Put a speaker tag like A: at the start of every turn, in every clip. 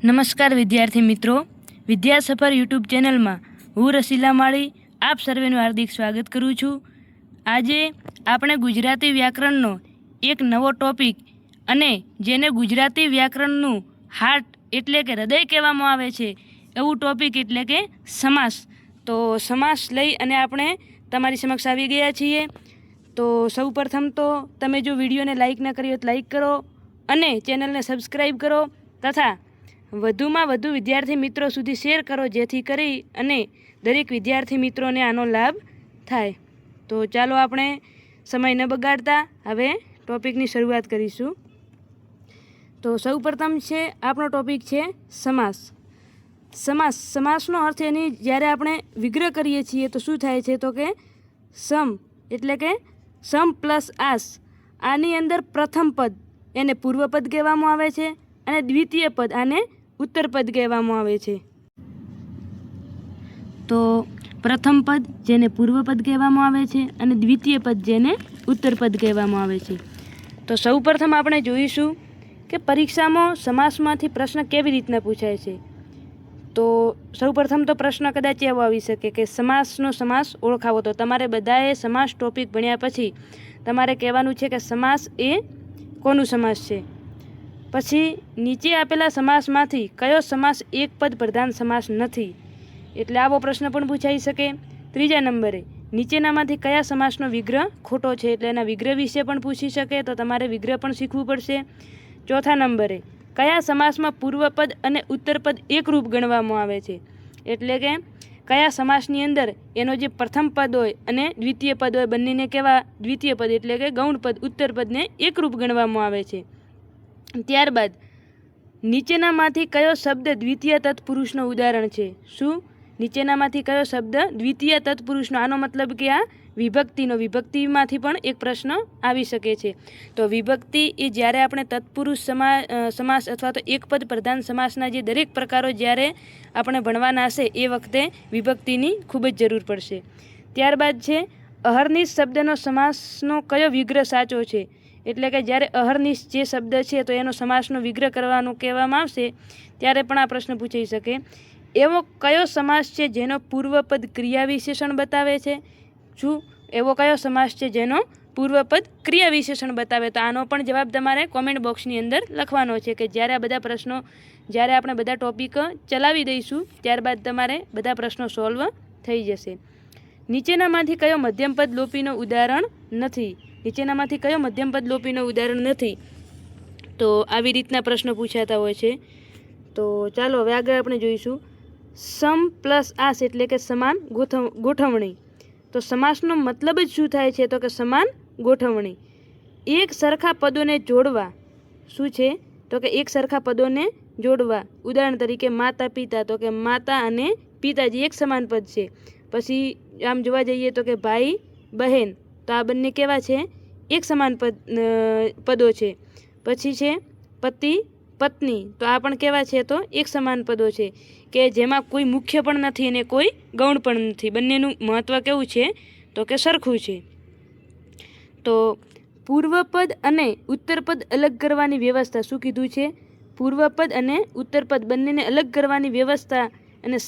A: નમસ્કાર વિદ્યાર્થી મિત્રો, વિદ્યા સફર યુટ્યુબ ચેનલમાં હું રસીલા માળી આપ સર્વેનું હાર્દિક સ્વાગત કરું છું। આજે આપણે ગુજરાતી વ્યાકરણનો એક નવો ટોપિક અને જેને ગુજરાતી વ્યાકરણનું હાર્ટ એટલે કે હૃદય કહેવામાં આવે છે એવું ટોપિક એટલે કે સમાસ। તો સમાસ લઈ અને આપણે તમારી સમક્ષ આવી ગયા છીએ। તો સૌપ્રથમ તો તમે જો વિડીયોને લાઈક ન કરી હોય તો લાઈક કરો અને ચેનલને સબસ્ક્રાઈબ કરો તથા વધુમાં વધુ વિદ્યાર્થી મિત્રો સુધી શેર કરો, જેથી કરી અને દરેક વિદ્યાર્થી મિત્રોને આનો લાભ થાય। તો ચાલો આપણે સમય ન બગાડતા હવે ટોપિકની શરૂઆત કરીશું। તો સૌપ્રથમ છે આપણો ટોપિક છે સમાસ। સમાસનો અર્થ એની જ્યારે આપણે વિગ્રહ કરીએ છીએ તો શું થાય છે, તો કે સમ એટલે કે સમ પ્લસ આસ, આની અંદર પ્રથમ પદ એને પૂર્વપદ કહેવામાં આવે છે અને દ્વિતીય પદ આને ઉત્તર પદ કહેવામાં આવે છે। તો પ્રથમ પદ જેને પૂર્વ પદ કહેવામાં આવે છે અને દ્વિતીય પદ જેને ઉત્તર પદ કહેવામાં આવે છે। તો સૌપ્રથમ આપણે જોઈશું કે પરીક્ષામાં સમાસમાંથી પ્રશ્ન કેવી રીતના પૂછાય છે। તો સૌપ્રથમ તો પ્રશ્ન કદાચ એવો આવી શકે કે સમાસનો સમાસ ઓળખાવો। તો તમારે બધાએ સમાસ ટોપિક ભણ્યા પછી તમારે કહેવાનું છે કે સમાસ એ કોનું સમાસ છે। પછી નીચે આપેલા સમાસમાંથી કયો સમાસ એક પદ પ્રધાન સમાસ નથી, એટલે આવો પ્રશ્ન પણ પૂછાઈ શકે। ત્રીજા નંબરે નીચેનામાંથી કયા સમાસનો વિગ્રહ ખોટો છે, એટલે એના વિગ્રહ વિશે પણ પૂછી શકે, તો તમારે વિગ્રહ પણ શીખવું પડશે। ચોથા નંબરે કયા સમાસમાં પૂર્વપદ અને ઉત્તરપદ એકરૂપ ગણવામાં આવે છે, એટલે કે કયા સમાસની અંદર એનો જે પ્રથમ પદ હોય અને દ્વિતીય પદ હોય બંનેને કેવા દ્વિતીય પદ એટલે કે ગૌણ પદ ઉત્તરપદને એકરૂપ ગણવામાં આવે છે। ત્યારબાદ નીચેનામાંથી કયો શબ્દ દ્વિતીય તત્પુરુષનો ઉદાહરણ છે। શું? નીચેનામાંથી કયો શબ્દ દ્વિતીય તત્પુરુષનો, આનો મતલબ કે આ વિભક્તિમાંથી પણ એક પ્રશ્ન આવી શકે છે। તો વિભક્તિ એ જ્યારે આપણે તત્પુરુષ સમાસ અથવા તો એક પદ પ્રધાન સમાસના જે દરેક પ્રકારો જ્યારે આપણે ભણવાના હશે એ વખતે વિભક્તિની ખૂબ જ જરૂર પડશે। ત્યારબાદ છે અહર્નિશ શબ્દનો સમાસનો કયો વિગ્રહ સાચો છે, એટલે કે જ્યારે અહર્નિશ જે શબ્દ છે તો એનો સમાસનો વિગ્રહ કરવાનું કહેવામાં આવશે ત્યારે પણ આ પ્રશ્ન પૂછાઈ શકે। એવો કયો સમાસ છે જેનો પૂર્વપદ ક્રિયા વિશેષણ બતાવે છે। શું? એવો કયો સમાસ છે જેનો પૂર્વપદ ક્રિયા વિશેષણ બતાવે, તો આનો પણ જવાબ તમારે કોમેન્ટ બોક્સની અંદર લખવાનો છે કે જ્યારે આ બધા પ્રશ્નો જ્યારે આપણે બધા ટોપિક ચલાવી દઈશું ત્યારબાદ તમારે બધા પ્રશ્નો સોલ્વ થઈ જશે। નીચેનામાંથી કયો મધ્યમપદ લોપીનો ઉદાહરણ નથી, નીચેનામાંથી કયો મધ્યમપદ લોપીનો ઉદાહરણ નથી, તો આવી રીતના પ્રશ્નો પૂછાતા હોય છે। તો ચાલો હવે આગળ આપણે જોઈશું સમ પ્લસ આસ એટલે કે સમાન ગોઠવણી। તો સમાસનો મતલબ જ શું થાય છે, તો કે સમાન ગોઠવણી। એક સરખા પદોને જોડવા, શું છે, તો કે એક સરખા પદોને જોડવા। ઉદાહરણ તરીકે માતા પિતા, તો કે માતા અને પિતાજી એક સમાન પદ છે। પછી આમ જોવા જઈએ તો કે ભાઈ બહેન, તો આ બંને કેવા છે, એક સમાન પદો છે। પછી છે પતિ પત્ની, તો આ પણ કેવા છે, તો એક સમાન પદો છે કે જેમાં કોઈ મુખ્ય પણ નથી અને કોઈ ગૌણ પણ નથી, બંનેનું મહત્ત્વ કેવું છે, તો કે સરખું છે। તો પૂર્વપદ અને ઉત્તરપદ અલગ કરવાની વ્યવસ્થા, શું કીધું છે, પૂર્વપદ અને ઉત્તરપદ બંનેને અલગ કરવાની વ્યવસ્થા અને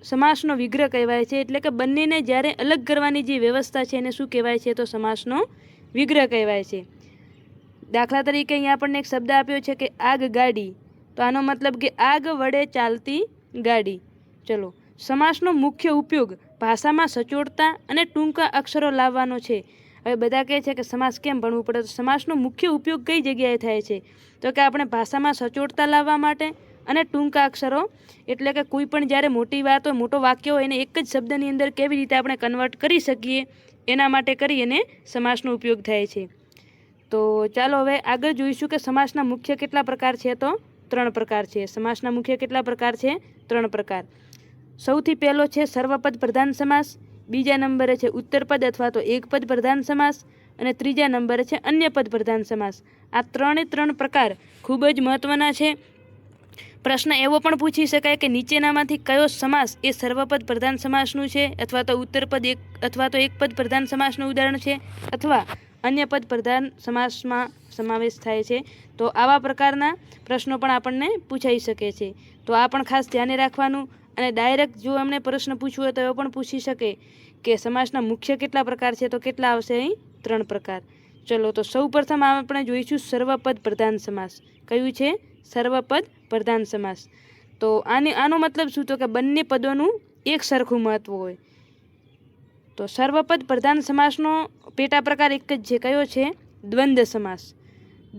A: સમાસનો વિગ્રહ કહેવાય છે, એટલે કે બંનેને જ્યારે અલગ કરવાની જે વ્યવસ્થા છે એને શું કહેવાય છે, તો સમાસનો વિગ્રહ કહેવાય છે। દાખલા તરીકે અહીંયા આપણને એક શબ્દ આપ્યો છે કે આગગાડી, તો આનો મતલબ કે આગ વડે ચાલતી ગાડી। ચલો, સમાસનો મુખ્ય ઉપયોગ ભાષામાં સચોટતા અને ટૂંકા અક્ષરો લાવવાનો છે। હવે બધા કહે છે કે સમાસ કેમ ભણવું પડે, તો સમાસનો મુખ્ય ઉપયોગ કઈ જગ્યાએ થાય છે, તો કે આપણે ભાષામાં સચોટતા લાવવા માટે અને ટૂંકા અક્ષરો, એટલે કે કોઈ પણ જ્યારે મોટી વાત હોય મોટો વાક્ય હોય એને એક જ શબ્દની અંદર કેવી રીતે આપણે કન્વર્ટ કરી શકીએ એના માટે કરી અને સમાસનો ઉપયોગ થાય છે। તો ચાલો હવે આગળ જોઈશું કે સમાસના મુખ્ય કેટલા પ્રકાર છે, તો 3 પ્રકાર છે। સમાસના મુખ્ય કેટલા પ્રકાર છે, 3 પ્રકાર। સૌથી પહેલો છે સર્વપદ પ્રધાન સમાસ, બીજા નંબરે છે ઉત્તરપદ અથવા તો એક પદ પ્રધાન સમાસ અને ત્રીજા નંબરે છે અન્ય પદ પ્રધાન સમાસ। આ 3 પ્રકાર ખૂબ જ મહત્ત્વના છે। પ્રશ્ન એવો પણ પૂછી શકાય કે નીચેનામાંથી કયો સમાસ એ સર્વપદ પ્રધાન સમાસનું છે અથવા તો ઉત્તરપદ અથવા તો એક પદ પ્રધાન સમાસનું ઉદાહરણ છે અથવા અન્ય પદ પ્રધાન સમાસમાં સમાવેશ થાય છે. તો આવા પ્રકારના પ્રશ્નો પણ આપણને પૂછાઈ શકે છે. તો આ પણ ખાસ ધ્યાને રાખવાનું. અને ડાયરેક્ટ જો એમને પ્રશ્ન પૂછવો હોય તો એવો પણ પૂછી શકે કે સમાસના મુખ્ય કેટલા પ્રકાર છે, તો કેટલા આવશે અહીં? 3 પ્રકાર. ચલો, તો સૌ પ્રથમ આપણે જોઈશું સર્વપદ પ્રધાન સમાસ. કયું છે? સર્વપદ પ્રધાન સમાસ. તો આનો મતલબ શું? તો કે બંને પદોનું એક સરખું મહત્વ હોય. તો સર્વપદ પ્રધાન સમાસનો પેટા પ્રકાર એક જ છે. કયો છે? દ્વંદ્વ સમાસ.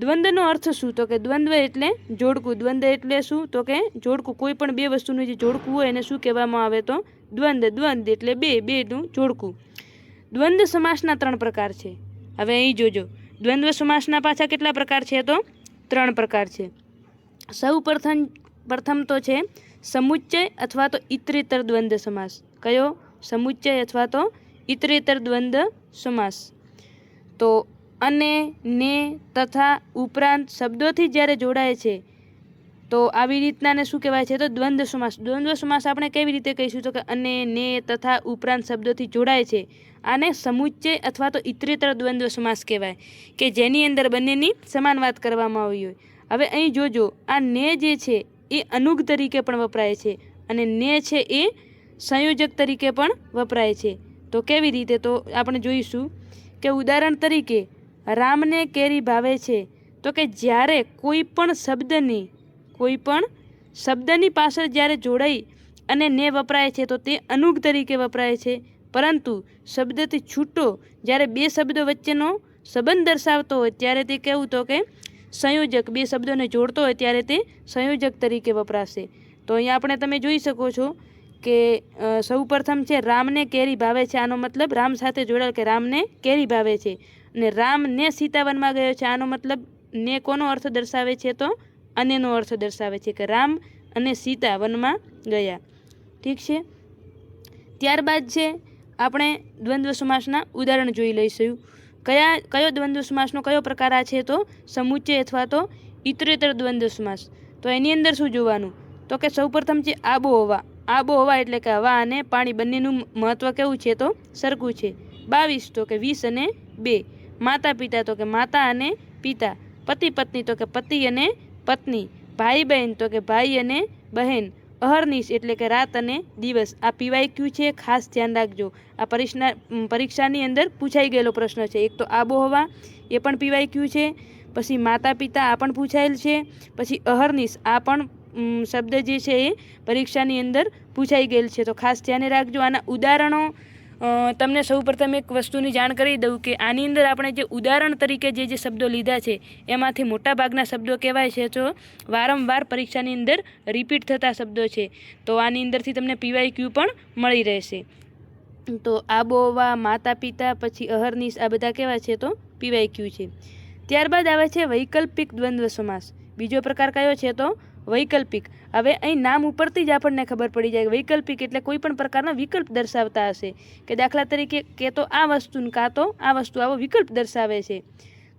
A: દ્વંદ્વનો અર્થ શું? તો કે દ્વંદ્વ એટલે જોડકું. દ્વંદ્વ એટલે શું? તો કે જોડકું. કોઈ પણ બે વસ્તુનું જે જોડકું હોય એને શું કહેવામાં આવે? તો દ્વંદ્વ. દ્વંદ્વ એટલે બેનું જોડકું. દ્વંદ્વ સમાસના 3 પ્રકાર છે. હવે અહીં જોજો, દ્વંદ્વ સમાસના પાછા કેટલા પ્રકાર છે? તો 3 પ્રકાર છે. સૌ પ્રથમ તો છે સમુચ્ચય અથવા તો ઇતરેતર દ્વંદ્વ સમાસ. કયો? સમુચ્ચય અથવા તો ઇતરેતર દ્વંદ્વ સમાસ. તો અને, ને, તથા, ઉપરાંત શબ્દોથી જ્યારે જોડાય છે તો આવી રીતનાને શું કહેવાય છે? તો દ્વંદ્વ સમાસ. દ્વંદ્વ સમાસ આપણે કેવી રીતે કહીશું? તો કે અને, ને, તથા, ઉપરાંત શબ્દોથી જોડાય છે. આને સમુચ્ચય અથવા તો ઇતરેતર દ્વંદ્વ સમાસ કહેવાય, કે જેની અંદર બંનેની સમાન વાત કરવામાં આવી હોય. હવે અહીં જોજો, આ ને જે છે એ અનુગ તરીકે પણ વપરાય છે અને ને છે એ સંયોજક તરીકે પણ વપરાય છે. તો કેવી રીતે? તો આપણે જોઈશું કે ઉદાહરણ તરીકે રામને કેરી ભાવે છે. તો કે જ્યારે કોઈ પણ શબ્દની પાછળ જ્યારે જોડાઈ અને ને વપરાય છે તો તે અનુગ તરીકે વપરાય છે. પરંતુ શબ્દથી છૂટો જ્યારે બે શબ્દો વચ્ચેનો સંબંધ દર્શાવતો હોય ત્યારે તે કેવું? તો કે સંયોજક. બે શબ્દોને જોડતો હોય ત્યારે તે સંયોજક તરીકે વપરાશે. તો અહીંયા આપણે તમે જોઈ શકો છો કે સૌ પ્રથમ છે રામને કેરી ભાવે છે. આનો મતલબ રામ સાથે જોડાયેલ કે રામને કેરી ભાવે છે. અને રામ ને સીતા વનમાં ગયો છે. આનો મતલબ ને કોનો અર્થ દર્શાવે છે? તો અનેનો અર્થ દર્શાવે છે કે રામ અને સીતા વનમાં ગયા. ઠીક છે. ત્યારબાદ છે આપણે દ્વંદ્વ સમાસના ઉદાહરણ જોઈ લઈશું. કયો દ્વંદ્વ સમાસનો કયો પ્રકાર આ છે? તો સમુચ્ચય અથવા તો ઇતરેતર દ્વંદ્વ સમાસ. તો એની અંદર શું જોવાનું? તો કે સૌપ્રથમ છે આબોહવા. આબોહવા એટલે કે હવા અને પાણી બંનેનું મહત્વ કેવું છે? તો સરખું છે. 22 તો કે 20 અને 2. માતા પિતા તો કે માતા અને પિતા. પતિ પત્ની તો કે પતિ અને પત્ની. ભાઈ બહેન તો કે ભાઈ અને બહેન. અહર્નિશ એટલે કે રાત અને દિવસ. આ PYQ છે, ખાસ ધ્યાન રાખજો. આ પરીક્ષાની અંદર પૂછાઈ ગયેલો પ્રશ્ન છે. એક તો આબોહવા, એ પણ PYQ છે. પછી માતા પિતા, આ પણ પૂછાયેલ છે. પછી અહર્નિશ, આ પણ શબ્દ જે છે એ પરીક્ષાની અંદર પૂછાઈ ગયેલ છે. તો ખાસ ધ્યાને રાખજો. આના ઉદાહરણો તમને સૌપ્રથમ એક વસ્તુની જાણ કરી દઉં કે આની અંદર આપણે જે ઉદાહરણ તરીકે જે શબ્દો લીધા છે એમાંથી મોટાભાગના શબ્દો કહેવાય છે તો વારંવાર પરીક્ષાની અંદર રિપીટ થતા શબ્દો છે. તો આની અંદરથી તમને PYQ પણ મળી રહેશે. તો આબોહવા, માતા પિતા, પછી અહર્નિશ, આ બધા કેવા છે? તો PYQ છે. ત્યારબાદ આવે છે વૈકલ્પિક દ્વંદ્વ સમાસ. બીજો પ્રકાર કયો છે? તો વૈકલ્પિક. હવે અહીં નામ ઉપરથી જ આપણને ખબર પડી જાય. વૈકલ્પિક એટલે કોઈ પણ પ્રકારનો વિકલ્પ દર્શાવતા હશે, કે દાખલા તરીકે કે તો આ વસ્તુ કાં તો આ વસ્તુ, આવો વિકલ્પ દર્શાવે છે.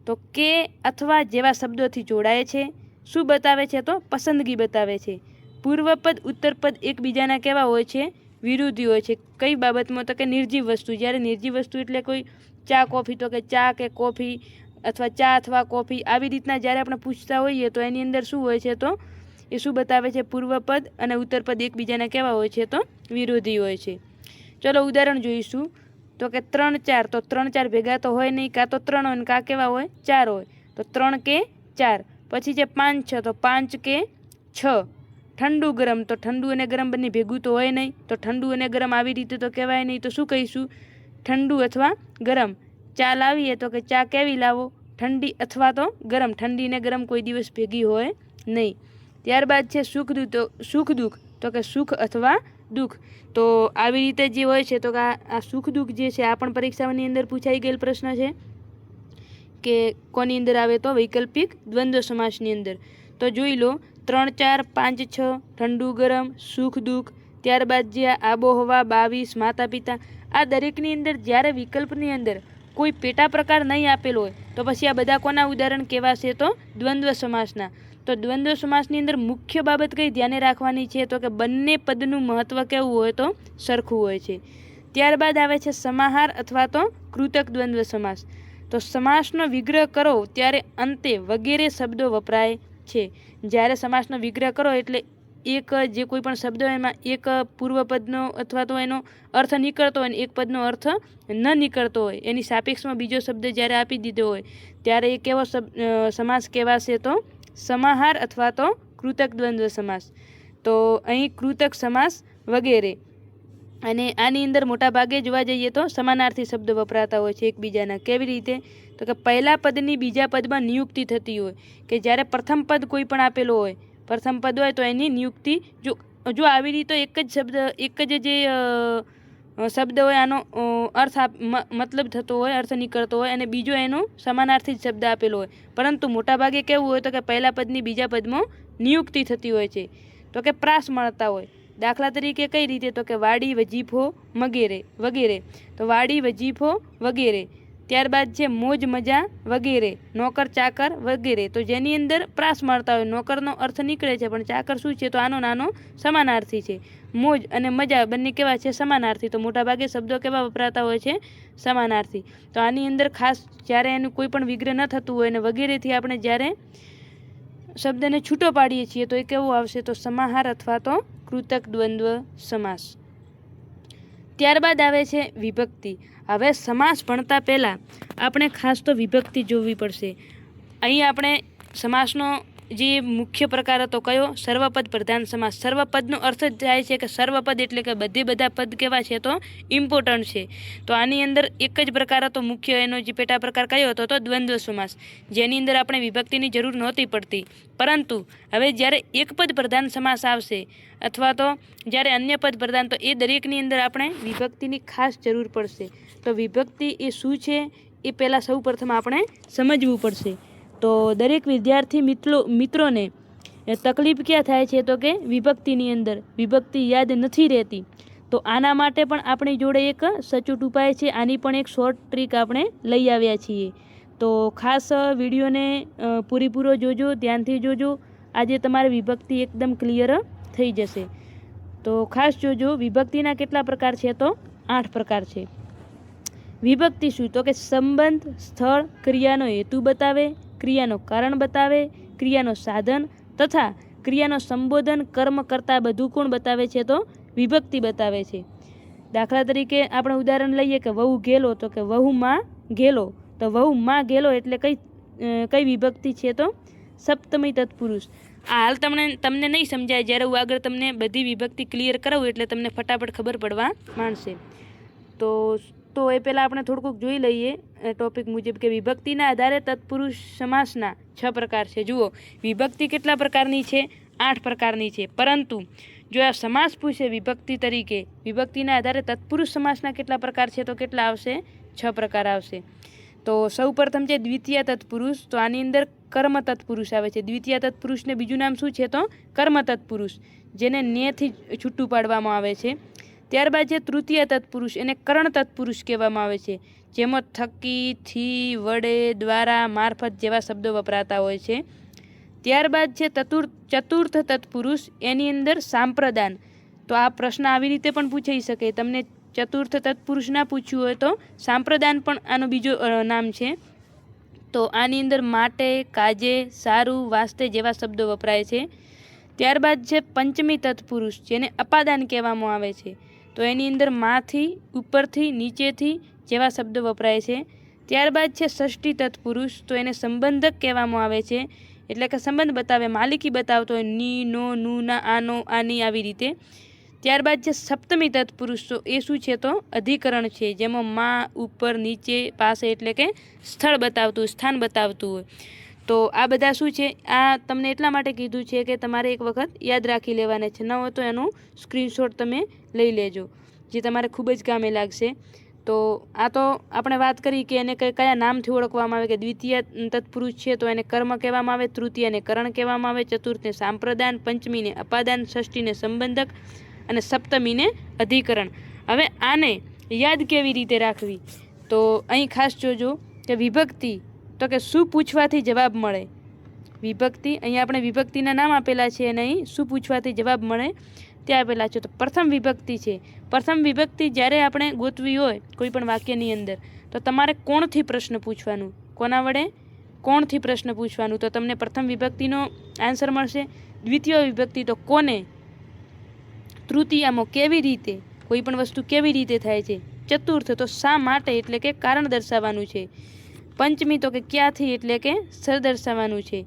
A: તો કે અથવા જેવા શબ્દોથી જોડાય છે. શું બતાવે છે? તો પસંદગી બતાવે છે. પૂર્વપદ ઉત્તરપદ એકબીજાના કેવા હોય છે? વિરોધી હોય છે. કઈ બાબતમાં? તો કે નિર્જીવ વસ્તુ. જ્યારે નિર્જીવ વસ્તુ એટલે કોઈ ચા કોફી, તો કે ચા કે કોફી, અથવા ચા અથવા કોફી, આવી રીતના જ્યારે આપણે પૂછતા હોઈએ તો એની અંદર શું હોય છે? તો એ શું બતાવે છે? પૂર્વપદ અને ઉત્તરપદ એકબીજાના કેવા હોય છે? તો વિરોધી હોય છે. ચલો ઉદાહરણ જોઈશું. તો કે 3 4. તો 3 4 ભેગા તો હોય નહીં, કાં તો 3 હોય ને કાં કેવા હોય? 4 હોય. તો 3 કે 4. પછી છે 5 6. તો 5 કે 6. ઠંડુ ગરમ. તો ઠંડુ અને ગરમ બંને ભેગું તો હોય નહીં. તો ઠંડુ અને ગરમ આવી રીતે તો કહેવાય નહીં. તો શું કહીશું? ઠંડુ અથવા ગરમ. ચા લાવીએ તો કે ચા કેવી લાવો? ઠંડી અથવા તો ગરમ. ઠંડી ને ગરમ કોઈ દિવસ ભેગી હોય નહીં. ત્યારબાદ છે સુખ દુઃખ. તો કે સુખ અથવા દુઃખ. તો આવી રીતે જે હોય છે તો આ સુખ દુઃખ જે છે આ પણ પરીક્ષાની અંદર પૂછાઈ ગયેલ પ્રશ્ન છે કે કોની અંદર આવે? તો વૈકલ્પિક દ્વંદ્વ સમાસની અંદર. તો જોઈ લો, 3 4 5 6, ઠંડુ ગરમ, સુખ દુઃખ. ત્યારબાદ જે આબોહવા, 22, માતા પિતા, આ દરેકની અંદર જ્યારે વિકલ્પની અંદર કોઈ પેટા પ્રકાર નહીં આપેલો હોય તો પછી આ બધા કોના ઉદાહરણ કહેવાશે? તો દ્વંદ્વ સમાસના. તો દ્વંદ્વ સમાસની અંદર મુખ્ય બાબત કઈ ધ્યાને રાખવાની છે? તો કે બંને પદનું મહત્વ કેવું હોય? તો સરખું હોય છે. ત્યારબાદ આવે છે સમાહાર અથવા તો કૃતક દ્વંદ્વ સમાસ. તો સમાસનો વિગ્રહ કરો ત્યારે અંતે વગેરે શબ્દો વપરાય છે. જ્યારે સમાસનો વિગ્રહ કરો એટલે એક જે કોઈ પણ શબ્દ હોય એમાં એક પૂર્વપદનો અથવા તો એનો અર્થ નીકળતો હોય ને એક પદનો અર્થ ન નીકળતો હોય, એની સાપેક્ષમાં બીજો શબ્દ જ્યારે આપી દીધો હોય ત્યારે એ કેવો સમાસ કહેવાશે? તો સમાહાર અથવા તો કૃતક દ્વંદ્વ સમાસ. તો અહીં કૃતક સમાસ વગેરે. અને આની અંદર મોટા ભાગે જોવા જઈએ તો સમાનાર્થી શબ્દ વપરાતા હોય છે એકબીજાના. કેવી રીતે? તો કે પહેલા પદની બીજા પદમાં નિયુક્તિ થતી હોય, કે જ્યારે પ્રથમ પદ કોઈ પણ આપેલો હોય, પ્રથમ પદ હોય તો એની નિયુક્તિ જો આવી રીતે એક જ જે શબ્દ હોય આનો અર્થ મતલબ થતો હોય, અર્થ નીકળતો હોય, અને બીજો એનો સમાનાર્થી શબ્દ આપેલો હોય, પરંતુ મોટાભાગે કેવું હોય તો કે પહેલા પદની બીજા પદમાં નિયુક્તિ થતી હોય છે, તો કે પ્રાસ મળતા હોય. દાખલા તરીકે કઈ રીતે? તો કે વાડી, વજીફો વગેરે. તો વાડી, વજીફો વગેરે. ત્યારબાદ છે મોજ, મજા વગેરે, નોકર, ચાકર વગેરે. તો જેની અંદર પ્રાસ મળતા હોય, નોકરનો અર્થ નીકળે છે પણ ચાકર શું છે? તો આનો નાનો સમાનાર્થી છે. મોજ અને મજા બંને કેવા છે? સમાનાર્થી. તો મોટાભાગે શબ્દો કેવા વપરાતા હોય છે? સમાનાર્થી. તો આની અંદર ખાસ જ્યારે એનું કોઈ પણ વિગ્રહ ન થતું હોય અને વગેરેથી આપણે જ્યારે શબ્દને છૂટો પાડીએ છીએ તો એ કેવું આવશે? તો સમાહાર અથવા તો કૃતક દ્વંદ્વ સમાસ. ત્યારબાદ આવે છે વિભક્તિ. હવે સમાસ ભણતા પહેલાં આપણે ખાસ તો વિભક્તિ જોવી પડશે. અહીં આપણે સમાસનો જે મુખ્ય પ્રકાર હતો કયો? સર્વપદ પ્રધાન સમાસ. સર્વપદનો અર્થ જ થાય છે કે સર્વપદ એટલે કે બધા પદ કેવા છે? તો ઇમ્પોર્ટન્ટ છે. તો આની અંદર એક જ પ્રકાર હતો મુખ્ય, એનો જે પેટા પ્રકાર કયો હતો? તો દ્વંદ્વ સમાસ, જેની અંદર આપણે વિભક્તિની જરૂર નહોતી પડતી. પરંતુ હવે જ્યારે એક પદ પ્રધાન સમાસ આવશે અથવા તો જ્યારે અન્ય પદ પ્રધાન, તો એ દરેકની અંદર આપણે વિભક્તિની ખાસ જરૂર પડશે. તો વિભક્તિ એ શું છે એ પહેલાં સૌ પ્રથમ આપણે સમજવું પડશે. તો દરેક વિદ્યાર્થી મિત્રોને તકલીફ ક્યાં થાય છે? તો કે વિભક્તિની અંદર વિભક્તિ યાદ નથી રહેતી. તો આના માટે પણ આપણી જોડે એક સચોટ ઉપાય છે. આની પણ એક શોર્ટ ટ્રીક આપણે લઈ આવ્યા છીએ. તો ખાસ વિડીયોને પૂરેપૂરો જોજો, ધ્યાનથી જોજો. આજે તમારી વિભક્તિ એકદમ ક્લિયર થઈ જશે. તો ખાસ જોજો. વિભક્તિના કેટલા પ્રકાર છે? તો 8 પ્રકાર છે. વિભક્તિ શું? તો કે સંબંધ, સ્થળ, ક્રિયાનો હેતુ બતાવે, ક્રિયાનો કારણ બતાવે, ક્રિયાનો સાધન તથા ક્રિયાનો સંબોધન, કર્મ કરતા બધું કોણ બતાવે છે? તો વિભક્તિ બતાવે છે. દાખલા તરીકે આપણે ઉદાહરણ લઈએ કે વહુ ગેલો, તો કે વહુમાં ગેલો. તો વહુમાં ગેલો એટલે કઈ વિભક્તિ છે? તો સપ્તમી તત્પુરુષ. આ હાલ તમને નહીં સમજાય, જ્યારે હું આગળ તમને બધી વિભક્તિ ક્લિયર કરાવું એટલે તમને ફટાફટ ખબર પડવા માંડશે. તો એ પહેલાં આપણે થોડુંક જોઈ લઈએ ટોપિક મુજબ કે વિભક્તિના આધારે તત્પુરુષ સમાસના 6 પ્રકાર છે. જુઓ, વિભક્તિ કેટલા પ્રકારની છે? 8 પ્રકારની છે. પરંતુ જો આ સમાસ પૂછે વિભક્તિ તરીકે, વિભક્તિના આધારે તત્પુરુષ સમાસના કેટલા પ્રકાર છે? તો કેટલા આવશે? 6 પ્રકાર આવશે. તો સૌ પ્રથમ છે દ્વિતીય તત્પુરુષ. તો આની અંદર કર્મ તત્પુરુષ આવે છે. દ્વિતીય તત્પુરુષને બીજું નામ શું છે? તો કર્મ તત્પુરુષ, જેને નેથી છૂટું પાડવામાં આવે છે. ત્યારબાદ છે તૃતીય તત્પુરુષ, એને કરણ તત્પુરુષ કહેવામાં આવે છે, જેમાં થકી, થી, વડે, દ્વારા, મારફત જેવા શબ્દો વપરાતા હોય છે. ત્યારબાદ છે ચતુર્થ તત્પુરુષ, એની અંદર સાંપ્રદાન. તો આ પ્રશ્ન આવી રીતે પણ પૂછાઈ શકે. તમને ચતુર્થ તત્પુરુષ ના પૂછ્યું હોય તો સાંપ્રદાન પણ આનો બીજો નામ છે. તો આની અંદર માટે, કાજે, સારું, વાસ્તે જેવા શબ્દો વપરાય છે. ત્યારબાદ છે પંચમી તત્પુરુષ, જેને અપાદાન કહેવામાં આવે છે. તો એની અંદર માંથી, ઉપરથી, નીચેથી જેવા શબ્દો વપરાય છે. ત્યારબાદ છે ષષ્ઠી તત્પુરુષ. તો એને સંબંધક કહેવામાં આવે છે, એટલે કે સંબંધ બતાવે, માલિકી બતાવતો હોય, ની, નો, નું, ના, આનો, આની આવી રીતે. ત્યારબાદ છે સપ્તમી તત્પુરુષ. તો એ શું છે? તો અધિકરણ છે, જેમાં માં, ઉપર, નીચે, પાસે એટલે કે સ્થળ બતાવતું, સ્થાન બતાવતું હોય. તો આ બધા શું છે? આ તમને એટલા માટે કીધું છે કે તમારે એક વખત યાદ રાખી લેવાના છે. ન હોય તો એનું સ્ક્રીનશોટ તમે લઈ લેજો, જે તમારે ખૂબ જ કામે લાગશે. તો આ તો આપણે વાત કરી કે એને કયા નામથી ઓળખવામાં આવે, કે દ્વિતીય તત્પુરુષ છે તો એને કર્મ કહેવામાં આવે, તૃતીયને કરણ કહેવામાં આવે, ચતુર્થને સાંપ્રદાન, પંચમીને અપાદાન, ષષ્ઠીને સંબંધક અને સપ્તમીને અધિકરણ. હવે આને યાદ કેવી રીતે રાખવી? તો અહીં ખાસ જોજો કે વિભક્તિ, તો કે શું પૂછવાથી જવાબ મળે. વિભક્તિ, અહીં આપણે વિભક્તિના નામ આપેલા છે અને અહીં શું પૂછવાથી જવાબ મળે તે આપેલા છે. તો પ્રથમ વિભક્તિ છે. પ્રથમ વિભક્તિ જ્યારે આપણે ગોતવી હોય કોઈ પણ વાક્યની અંદર, તો તમારે કોણથી પ્રશ્ન પૂછવાનું, કોના વડે? કોણથી પ્રશ્ન પૂછવાનું. તો તમને પ્રથમ વિભક્તિનો આન્સર મળશે. દ્વિતીય વિભક્તિ તો કોને. તૃતીયામાં કેવી રીતે, કોઈ પણ વસ્તુ કેવી રીતે થાય છે. ચતુર્થ તો શા માટે એટલે કે કારણ દર્શાવવાનું છે. પંચમી તો કે ક્યાંથી એટલે કે સ્થળ દર્શાવવાનું છે.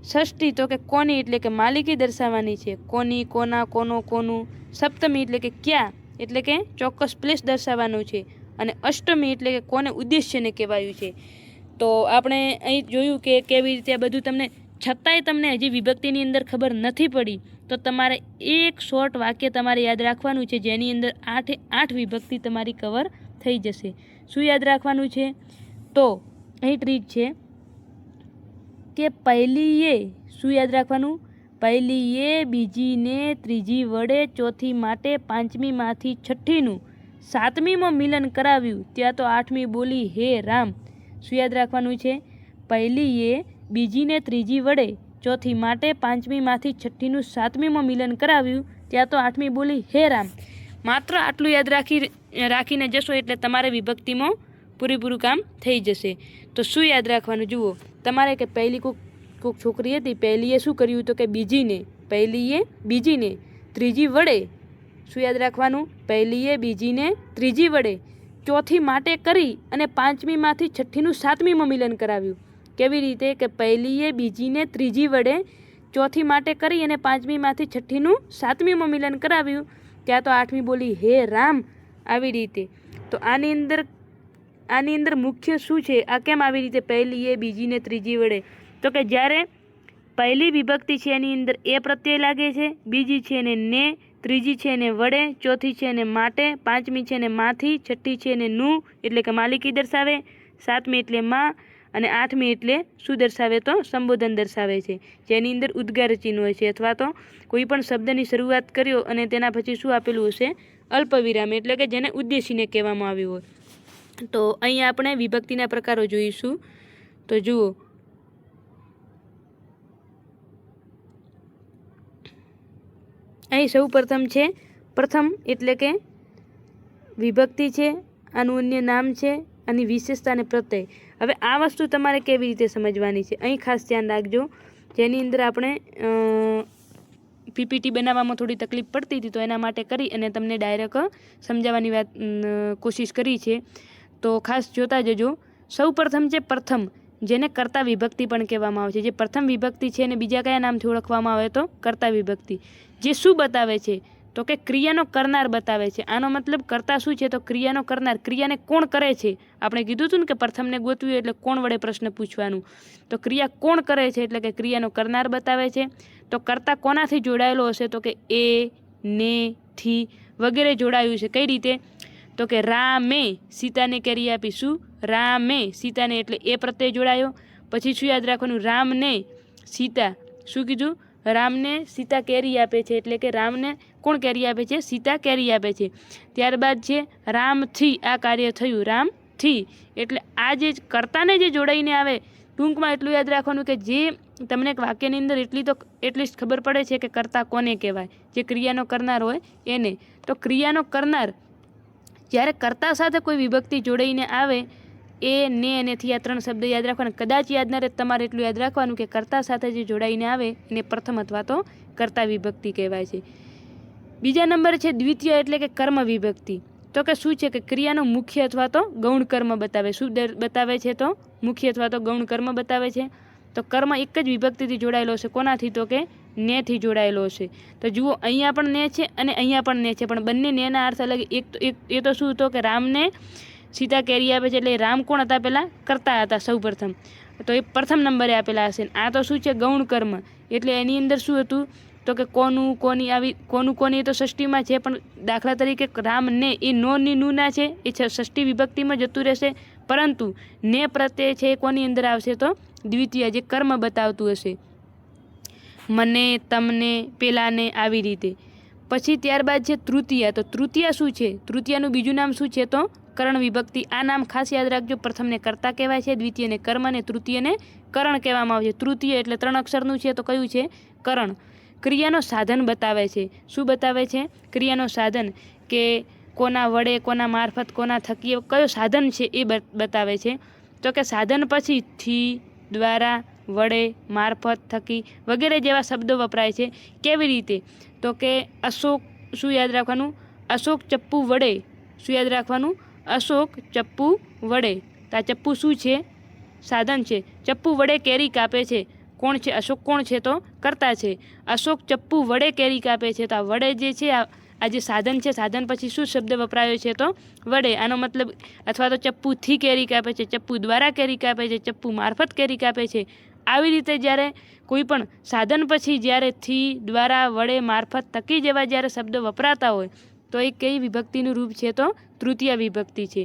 A: ષષ્ઠી તો કે કોની એટલે કે માલિકી દર્શાવવાની છે. કોની, કોના, કોનો, કોનું. સપ્તમી એટલે કે ક્યાં એટલે કે ચોક્કસ પ્લેસ દર્શાવવાનું છે. અને અષ્ટમી એટલે કે કોને ઉદ્દેશ્યને કહેવાયું છે. તો આપણે અહીં જોયું કે કેવી રીતે આ બધું તમને, છતાંય તમને હજી વિભક્તિની અંદર ખબર નથી પડી તો તમારે એક શોર્ટ વાક્ય તમારે યાદ રાખવાનું છે, જેની અંદર 8 વિભક્તિ તમારી કવર થઈ જશે. શું યાદ રાખવાનું છે? તો અહીં ટ્રીક છે કે પહેલી એ, શું યાદ રાખવાનું? પહેલી એ બીજીને ત્રીજી વડે, ચોથી માટે પાંચમીમાંથી છઠ્ઠીનું સાતમીમાં મિલન કરાવ્યું, ત્યાં તો આઠમી બોલી હે રામ. શું યાદ રાખવાનું છે? પહેલી એ બીજીને ત્રીજી વડે, ચોથી માટે પાંચમીમાંથી છઠ્ઠીનું સાતમીમાં મિલન કરાવ્યું, ત્યાં તો આઠમી બોલી હે રામ. માત્ર આટલું યાદ રાખીને જશો એટલે તમારે વિભક્તિમાં પૂરેપૂરું કામ થઈ જશે. તો શું યાદ રાખવાનું જુઓ, તમારે કે પહેલી કોઈક છોકરી હતી, પહેલીએ શું કર્યું તો કે બીજીને, પહેલીએ બીજીને ત્રીજી વડે, શું યાદ રાખવાનું? પહેલીએ બીજીને ત્રીજી વડે, ચોથી માટે કરી અને પાંચમીમાંથી છઠ્ઠીનું સાતમીમાં મિલન કરાવ્યું. કેવી રીતે? કે પહેલીએ બીજીને ત્રીજી વડે, ચોથી માટે કરી અને પાંચમીમાંથી છઠ્ઠીનું સાતમીમાં મિલન કરાવ્યું, ત્યાં તો આઠમી બોલી હે રામ. આવી રીતે. તો આની અંદર મુખ્ય શું છે? આ કેમ આવી રીતે પહેલીએ બીજીને ત્રીજી વડે? તો કે જ્યારે પહેલી વિભક્તિ છે એની અંદર એ પ્રત્યય લાગે છે, બીજી છે એને ને, ત્રીજી છે એને વડે, ચોથી છે એને માટે, પાંચમી છે એને માંથી, છઠ્ઠી છે એને નું એટલે કે માલિકી દર્શાવે, સાતમી એટલે માં અને આઠમી એટલે શું દર્શાવે? તો સંબોધન દર્શાવે છે, જેની અંદર ઉદ્ગાર ચિહ્ન હોય છે, અથવા તો કોઈ પણ શબ્દની શરૂઆત કર્યો અને તેના પછી શું આપેલું હશે? અલ્પવિરામ એટલે કે જેને ઉદ્દેશીને કહેવામાં આવ્યું હોય. તો અહીં આપણે વિભક્તિના પ્રકારો જોઈશું. તો જુઓ, અહીં સૌ પ્રથમ છે પ્રથમ એટલે કે વિભક્તિ છે, આનું અન્ય નામ છે, આની વિશેષતા અને પ્રત્યય. હવે આ વસ્તુ તમારે કેવી રીતે સમજવાની છે અહીં ખાસ ધ્યાન રાખજો. જેની અંદર આપણે પીપીટી બનાવવામાં થોડી તકલીફ પડતી હતી, તો એના માટે કરી અને તમને ડાયરેક્ટ સમજાવવાની કોશિશ કરી છે. તો ખાસ જોતા જજો. સૌ પ્રથમ છે પ્રથમ, જેને કર્તા વિભક્તિ પણ કહેવામાં આવે છે. જે પ્રથમ વિભક્તિ છે એને બીજા કયા નામથી ઓળખવામાં આવે તો કર્તા વિભક્તિ. જે શું બતાવે છે તો કે ક્રિયાનો કરનાર બતાવે છે. આનો મતલબ કર્તા શું છે તો ક્રિયાનો કરનાર. ક્રિયાને કોણ કરે છે? આપણે કીધું હતું ને કે પ્રથમને ગોતવ્યું એટલે કોણ વડે પ્રશ્ન પૂછવાનું. તો ક્રિયા કોણ કરે છે એટલે કે ક્રિયાનો કરનાર બતાવે છે. તો કર્તા કોનાથી જોડાયેલો હશે તો કે એ, ને, થી વગેરે જોડાયું છે. કઈ રીતે? તો કે રામે સીતાને કેરી આપી. શું? રામે સીતાને એટલે એ પ્રત્યય જોડાયો. પછી શું યાદ રાખવાનું? રામને સીતા, શું કીધું? રામને સીતા કેરી આપે છે એટલે કે રામને કોણ કેરી આપે છે? સીતા કેરી આપે છે. ત્યારબાદ છે રામથી આ કાર્ય થયું. રામથી એટલે આ જે કર્તાને જે જોડાઈને આવે, ટૂંકમાં એટલું યાદ રાખવાનું કે જે તમને એક વાક્યની અંદર એટલી જ ખબર પડે છે કે કર્તા કોને કહેવાય. જે ક્રિયાનો કરનાર હોય એને. તો ક્રિયાનો કરનાર જ્યારે કર્તા સાથે કોઈ વિભક્તિ જોડાઈને આવે, એ, ને અને થી આ ત્રણ શબ્દ યાદ રાખવાના. કદાચ યાદ ના રહે તમારે એટલું યાદ રાખવાનું કે કર્તા સાથે જે જોડાઈને આવે એને પ્રથમ અથવા તો કર્તા વિભક્તિ કહેવાય છે. બીજા નંબર છે દ્વિતીય એટલે કે કર્મ વિભક્તિ. તો કે શું છે કે ક્રિયાનો મુખ્ય અથવા તો ગૌણ કર્મ બતાવે. શું બતાવે છે? તો મુખ્ય અથવા તો ગૌણ કર્મ બતાવે છે. તો કર્મ એક જ વિભક્તિથી જોડાયેલો છે. કોનાથી? તો કે નેથી જોડાયેલો છે. તો જુઓ, અહીંયા પણ ને છે અને અહીંયા પણ ને છે, પણ બંને નેના અર્થ અલગ. એ તો શું હતો કે રામને સીતા કેરી આપે છે એટલે રામ કોણ હતા? પહેલાં કરતા હતા સૌ પ્રથમ. તો એ પ્રથમ નંબરે આપેલા હશે. આ તો શું છે? ગૌણ કર્મ. એટલે એની અંદર શું હતું તો કે કોનું, કોની, આવી કોનું, કોની એ તો ષષ્ઠીમાં છે, પણ દાખલા તરીકે રામ ને એ નો ની નું ના છે, એ ષષ્ઠી વિભક્તિમાં જતું રહેશે. પરંતુ ને પ્રત્યય છે એ કોની અંદર આવશે તો દ્વિતીય, જે કર્મ બતાવતું હશે. મને, તમને, પેલાને, આવી રીતે. પછી ત્યારબાદ છે તૃતીય. તો તૃતીય શું છે? તૃતીયનું બીજું નામ શું છે તો કરણ વિભક્તિ. આ નામ ખાસ યાદ રાખજો. પ્રથમને કર્તા કહેવાય છે, દ્વિતીયને કર્મ અને તૃતીયને કરણ કહેવામાં આવે છે. તૃતીય એટલે 3 અક્ષરનું છે તો કયું છે? કરણ. ક્રિયાનો સાધન બતાવે છે. શું બતાવે છે? ક્રિયાનો સાધન. કે કોના વડે, કોના મારફત, કોના થકી, કયો સાધન છે એ બતાવે છે. તો કે સાધન પછી થી, દ્વારા, વડે, મારફત, થકી વગેરે જેવા શબ્દો વપરાય છે. કેવી રીતે? તો કે અશોક, શું યાદ રાખવાનું? અશોક ચપ્પુ વડે, શું યાદ રાખવાનું? અશોક ચપ્પુ વડે. તો આ ચપ્પુ શું છે? સાધન છે. ચપ્પુ વડે કેરી કાપે છે. કોણ છે? અશોક કોણ છે? તો કર્તા છે. અશોક ચપ્પુ વડે કેરી કાપે છે. તો આ વડે જે છે, આ જે સાધન છે, સાધન પછી શું શબ્દ વપરાયો છે? તો વડે. આનો મતલબ, અથવા તો ચપ્પુથી કેરી કાપે છે, ચપ્પુ દ્વારા કેરી કાપે છે, ચપ્પુ મારફત કેરી કાપે છે. આવી રીતે જ્યારે કોઈ પણ સાધન પછી જ્યારે થી, દ્વારા, વડે, મારફત, થકી જેવા જ્યારે શબ્દો વપરાતા હોય તો એ કઈ વિભક્તિનું રૂપ છે? તો તૃતીય વિભક્તિ છે.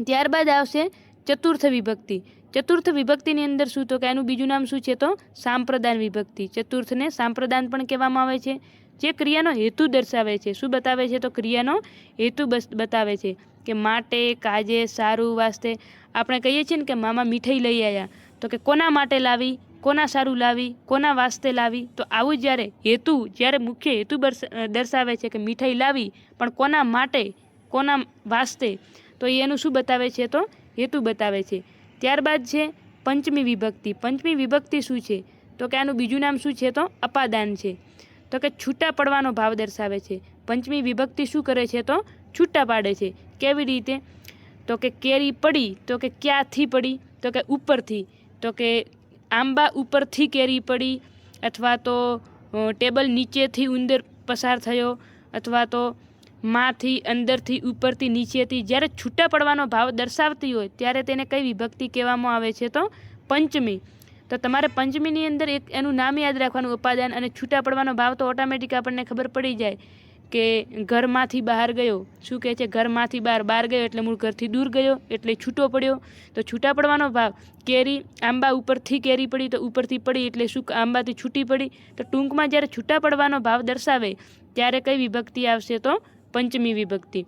A: ત્યારબાદ આવશે ચતુર્થ વિભક્તિ. ચતુર્થ વિભક્તિની અંદર શું? તો કે એનું બીજું નામ શું છે? તો સાંપ્રદાન વિભક્તિ. ચતુર્થને સાંપ્રદાન પણ કહેવામાં આવે છે. જે ક્રિયાનો હેતુ દર્શાવે છે. શું બતાવે છે? તો ક્રિયાનો હેતુ બતાવે છે. કે માટે, કાજે, સારું, વાસ્તે. આપણે કહીએ છીએ ને કે મામા મીઠાઈ લઈ આવ્યા, તો કે કોના માટે લાવી, કોના સારું લાવી, કોના વાસ્તે લાવી. તો આવું જ્યારે હેતુ, જ્યારે મુખ્ય હેતુ દર્શાવે છે કે મીઠાઈ લાવી, પણ કોના માટે, કોના વાસ્તે, તો એનું શું બતાવે છે? તો હેતુ બતાવે છે. ત્યારબાદ છે પંચમી વિભક્તિ. પંચમી વિભક્તિ શું છે? તો કે આનું બીજું નામ શું છે? તો અપાદાન છે. તો કે છૂટા પડવાનો ભાવ દર્શાવે છે. પંચમી વિભક્તિ શું કરે છે? તો છૂટા પાડે છે. કેવી રીતે? તો કે કેરી પડી, તો કે ક્યાંથી પડી? તો કે ઉપરથી. તો કે આંબા ઉપરથી કેરી પડી, અથવા તો ટેબલ નીચેથી ઉંદર પસાર થયો, અથવા તો માંથી, અંદરથી, ઉપરથી, નીચેથી. જ્યારે છૂટા પડવાનો ભાવ દર્શાવતી હોય ત્યારે તેને કઈ વિભક્તિ કહેવામાં આવે છે? તો પંચમી. તો તમારે પંચમીની અંદર એક એનું નામ યાદ રાખવાનું, ઉપાદાન. અને છૂટા પડવાનો ભાવ તો ઓટોમેટિક આપણને ખબર પડી જાય કે ઘરમાંથી બહાર ગયો. શું કહે છે? ઘરમાંથી બહાર ગયો એટલે મૂળ ઘરથી દૂર ગયો, એટલે છૂટો પડ્યો. તો છૂટા પડવાનો ભાવ, કેરી, આંબા ઉપરથી કેરી પડી, તો ઉપરથી પડી એટલે શું? આંબાથી છૂટી પડી. તો ટૂંકમાં જ્યારે છૂટા પડવાનો ભાવ દર્શાવે ત્યારે કઈ વિભક્તિ આવશે? તો પંચમી વિભક્તિ.